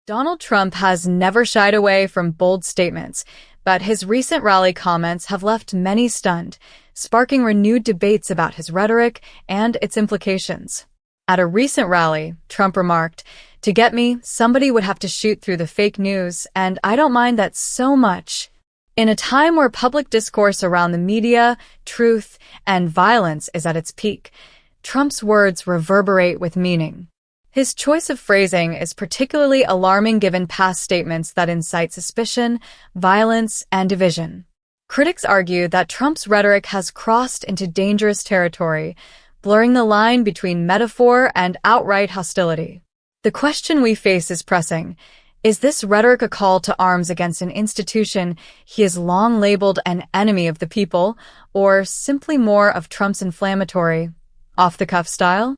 Donald Trump has never shied away from bold statements, but his recent rally comments have left many stunned, sparking renewed debates about his rhetoric and its implications. At a recent rally, Trump remarked, "To get me, somebody would have to shoot through the fake news, and I don't mind that so much." In a time where public discourse around the media, truth, and violence is at its peak, Trump's words reverberate with meaning. His choice of phrasing is particularly alarming given past statements that incite suspicion, violence, and division. Critics argue that Trump's rhetoric has crossed into dangerous territory, blurring the line between metaphor and outright hostility. The question we face is pressing. Is this rhetoric a call to arms against an institution he has long labeled an enemy of the people, or simply more of Trump's inflammatory, off-the-cuff style?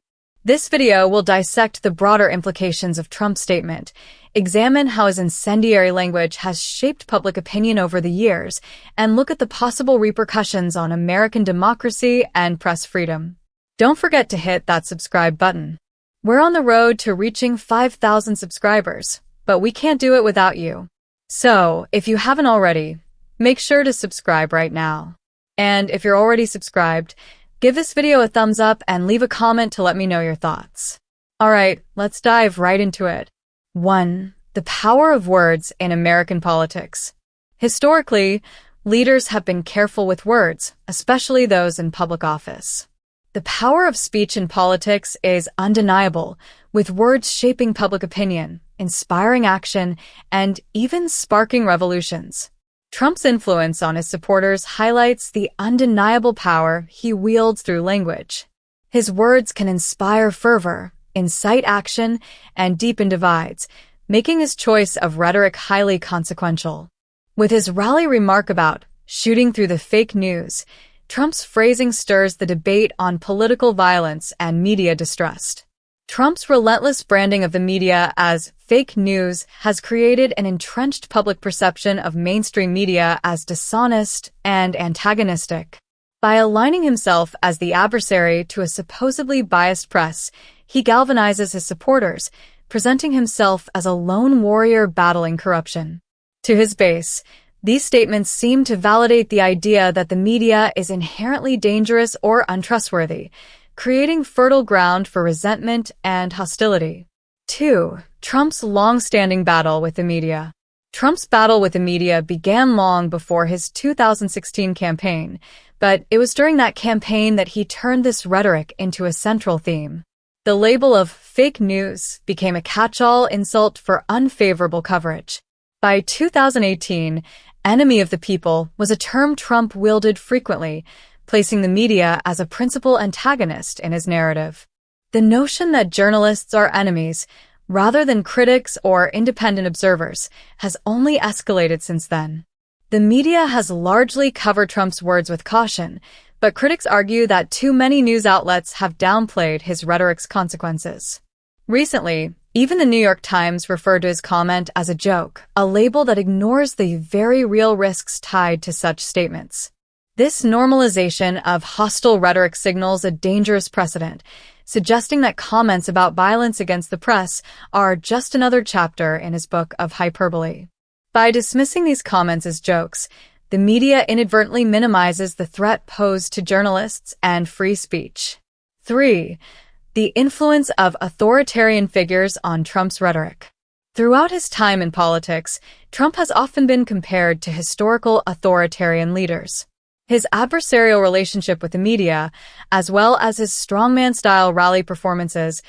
This video will dissect the broader implications of Trump's statement, examine how his incendiary language has shaped public opinion over the years, and look at the possible repercussions on American democracy and press freedom. Don't forget to hit that subscribe button. We're on the road to reaching 5,000 subscribers, but we can't do it without you. So, if you haven't already, make sure to subscribe right now. And if you're already subscribed, give this video a thumbs up and leave a comment to let me know your thoughts. Alright, let's dive right into it. 1. The power of words in American politics. Historically, leaders have been careful with words, especially those in public office. The power of speech in politics is undeniable, with words shaping public opinion, inspiring action, and even sparking revolutions. Trump's influence on his supporters highlights the undeniable power he wields through language. His words can inspire fervor, incite action, and deepen divides, making his choice of rhetoric highly consequential. With his rally remark about shooting through the fake news, Trump's phrasing stirs the debate on political violence and media distrust. Trump's relentless branding of the media as fake news has created an entrenched public perception of mainstream media as dishonest and antagonistic. By aligning himself as the adversary to a supposedly biased press, he galvanizes his supporters, presenting himself as a lone warrior battling corruption. To his base, these statements seem to validate the idea that the media is inherently dangerous or untrustworthy, creating fertile ground for resentment and hostility. 2. Trump's long-standing battle with the media. Trump's battle with the media began long before his 2016 campaign, but it was during that campaign that he turned this rhetoric into a central theme. The label of fake news became a catch-all insult for unfavorable coverage. By 2018, enemy of the people was a term Trump wielded frequently, placing the media as a principal antagonist in his narrative. The notion that journalists are enemies, rather than critics or independent observers, has only escalated since then. The media has largely covered Trump's words with caution, but critics argue that too many news outlets have downplayed his rhetoric's consequences. Recently, even the New York Times referred to his comment as a joke, a label that ignores the very real risks tied to such statements. This normalization of hostile rhetoric signals a dangerous precedent, suggesting that comments about violence against the press are just another chapter in his book of hyperbole. By dismissing these comments as jokes, the media inadvertently minimizes the threat posed to journalists and free speech. 3. The influence of authoritarian figures on Trump's rhetoric. Throughout his time in politics, Trump has often been compared to historical authoritarian leaders. His adversarial relationship with the media, as well as his strongman-style rally performances,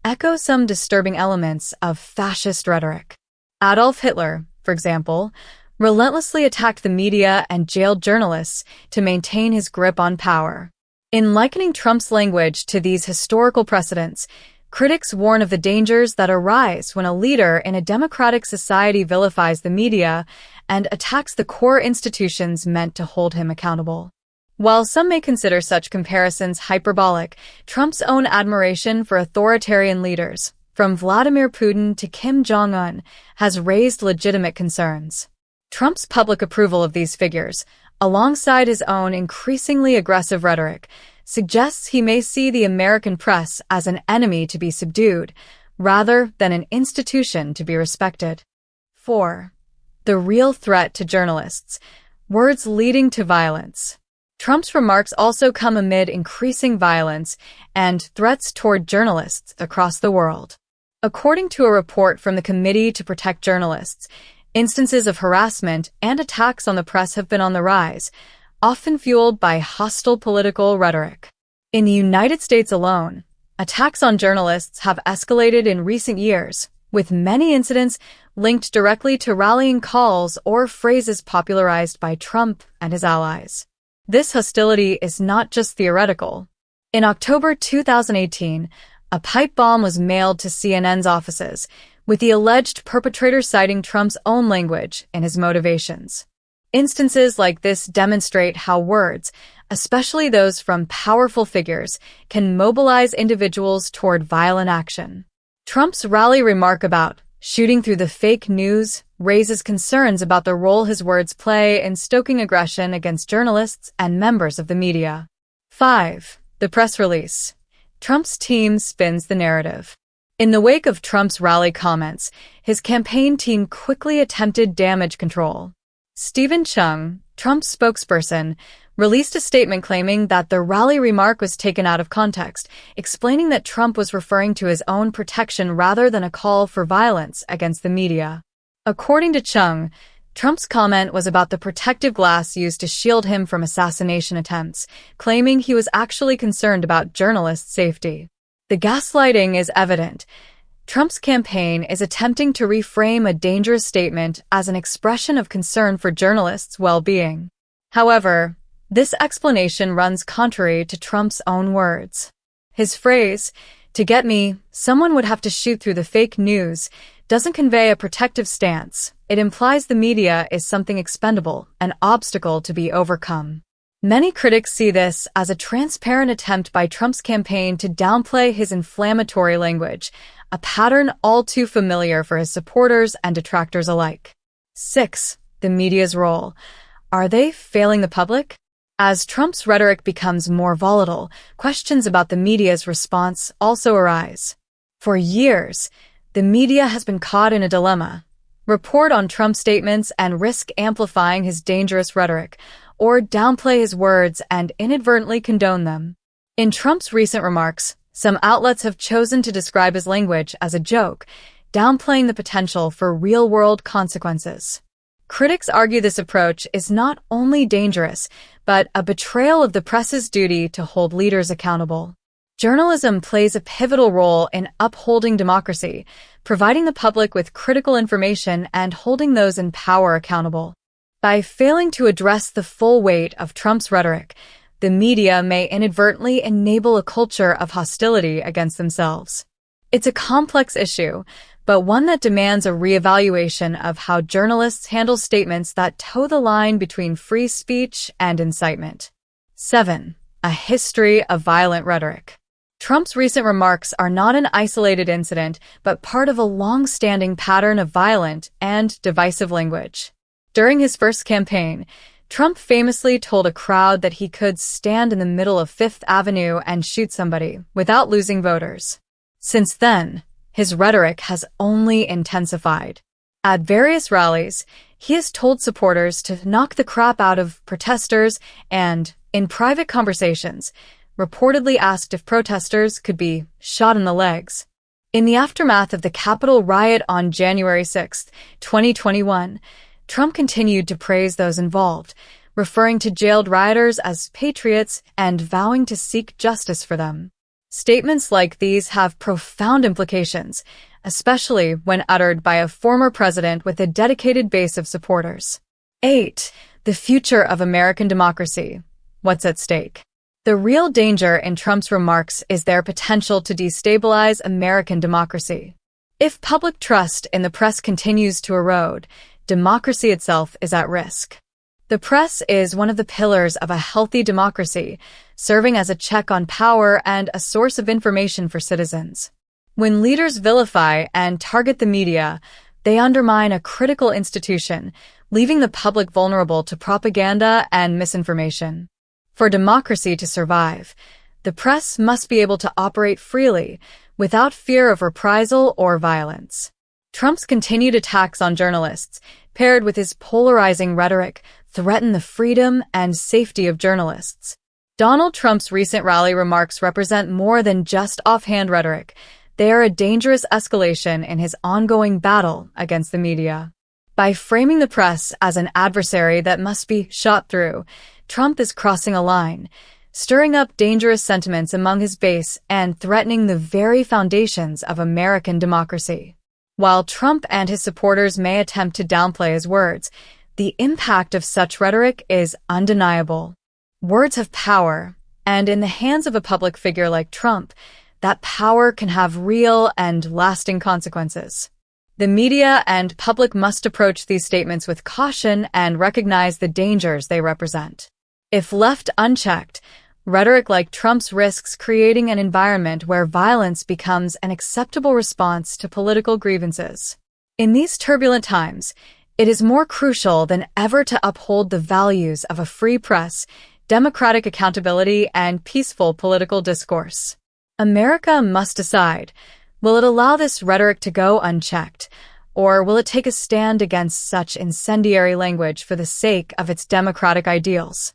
echo some disturbing elements of fascist rhetoric. Adolf Hitler, for example, relentlessly attacked the media and jailed journalists to maintain his grip on power. In likening Trump's language to these historical precedents, critics warn of the dangers that arise when a leader in a democratic society vilifies the media and attacks the core institutions meant to hold him accountable. While some may consider such comparisons hyperbolic, Trump's own admiration for authoritarian leaders, from Vladimir Putin to Kim Jong-un, has raised legitimate concerns. Trump's public approval of these figures, alongside his own increasingly aggressive rhetoric, suggests he may see the American press as an enemy to be subdued, rather than an institution to be respected. 4. The real threat to journalists. Words leading to violence. Trump's remarks also come amid increasing violence and threats toward journalists across the world. According to a report from the Committee to Protect Journalists, instances of harassment and attacks on the press have been on the rise, often fueled by hostile political rhetoric. In the United States alone, attacks on journalists have escalated in recent years, with many incidents linked directly to rallying calls or phrases popularized by Trump and his allies. This hostility is not just theoretical. In October 2018, a pipe bomb was mailed to CNN's offices, with the alleged perpetrator citing Trump's own language in his motivations. Instances like this demonstrate how words, especially those from powerful figures, can mobilize individuals toward violent action. Trump's rally remark about shooting through the fake news raises concerns about the role his words play in stoking aggression against journalists and members of the media. 5. The press release. Trump's team spins the narrative. In the wake of Trump's rally comments, his campaign team quickly attempted damage control. Stephen Chung, Trump's spokesperson, released a statement claiming that the rally remark was taken out of context, explaining that Trump was referring to his own protection rather than a call for violence against the media. According to Chung, Trump's comment was about the protective glass used to shield him from assassination attempts, claiming he was actually concerned about journalists' safety. The gaslighting is evident. Trump's campaign is attempting to reframe a dangerous statement as an expression of concern for journalists' well-being. However, this explanation runs contrary to Trump's own words. His phrase, "To get me, someone would have to shoot through the fake news," doesn't convey a protective stance. It implies the media is something expendable, an obstacle to be overcome. Many critics see this as a transparent attempt by Trump's campaign to downplay his inflammatory language, a pattern all too familiar for his supporters and detractors alike. 6. The media's role. Are they failing the public? As Trump's rhetoric becomes more volatile, questions about the media's response also arise. For years, the media has been caught in a dilemma: report on Trump's statements and risk amplifying his dangerous rhetoric, or downplay his words and inadvertently condone them. In Trump's recent remarks, some outlets have chosen to describe his language as a joke, downplaying the potential for real-world consequences. Critics argue this approach is not only dangerous, but a betrayal of the press's duty to hold leaders accountable. Journalism plays a pivotal role in upholding democracy, providing the public with critical information and holding those in power accountable. By failing to address the full weight of Trump's rhetoric, the media may inadvertently enable a culture of hostility against themselves. It's a complex issue, but one that demands a reevaluation of how journalists handle statements that toe the line between free speech and incitement. 7. A history of violent rhetoric. Trump's recent remarks are not an isolated incident, but part of a long-standing pattern of violent and divisive language. During his first campaign, Trump famously told a crowd that he could stand in the middle of Fifth Avenue and shoot somebody without losing voters. Since then, his rhetoric has only intensified. At various rallies, he has told supporters to knock the crap out of protesters and, in private conversations, reportedly asked if protesters could be shot in the legs. In the aftermath of the Capitol riot on January 6, 2021, Trump continued to praise those involved, referring to jailed rioters as patriots and vowing to seek justice for them. Statements like these have profound implications, especially when uttered by a former president with a dedicated base of supporters. 8. The future of American democracy. What's at stake? The real danger in Trump's remarks is their potential to destabilize American democracy. If public trust in the press continues to erode, democracy itself is at risk. The press is one of the pillars of a healthy democracy, serving as a check on power and a source of information for citizens. When leaders vilify and target the media, they undermine a critical institution, leaving the public vulnerable to propaganda and misinformation. For democracy to survive, the press must be able to operate freely, without fear of reprisal or violence. Trump's continued attacks on journalists, paired with his polarizing rhetoric, threaten the freedom and safety of journalists. Donald Trump's recent rally remarks represent more than just offhand rhetoric. They are a dangerous escalation in his ongoing battle against the media. By framing the press as an adversary that must be shot through, Trump is crossing a line, stirring up dangerous sentiments among his base and threatening the very foundations of American democracy. While Trump and his supporters may attempt to downplay his words, the impact of such rhetoric is undeniable. Words have power, and in the hands of a public figure like Trump, that power can have real and lasting consequences. The media and public must approach these statements with caution and recognize the dangers they represent. If left unchecked, rhetoric like Trump's risks creating an environment where violence becomes an acceptable response to political grievances. In these turbulent times, it is more crucial than ever to uphold the values of a free press, democratic accountability, and peaceful political discourse. America must decide, will it allow this rhetoric to go unchecked, or will it take a stand against such incendiary language for the sake of its democratic ideals?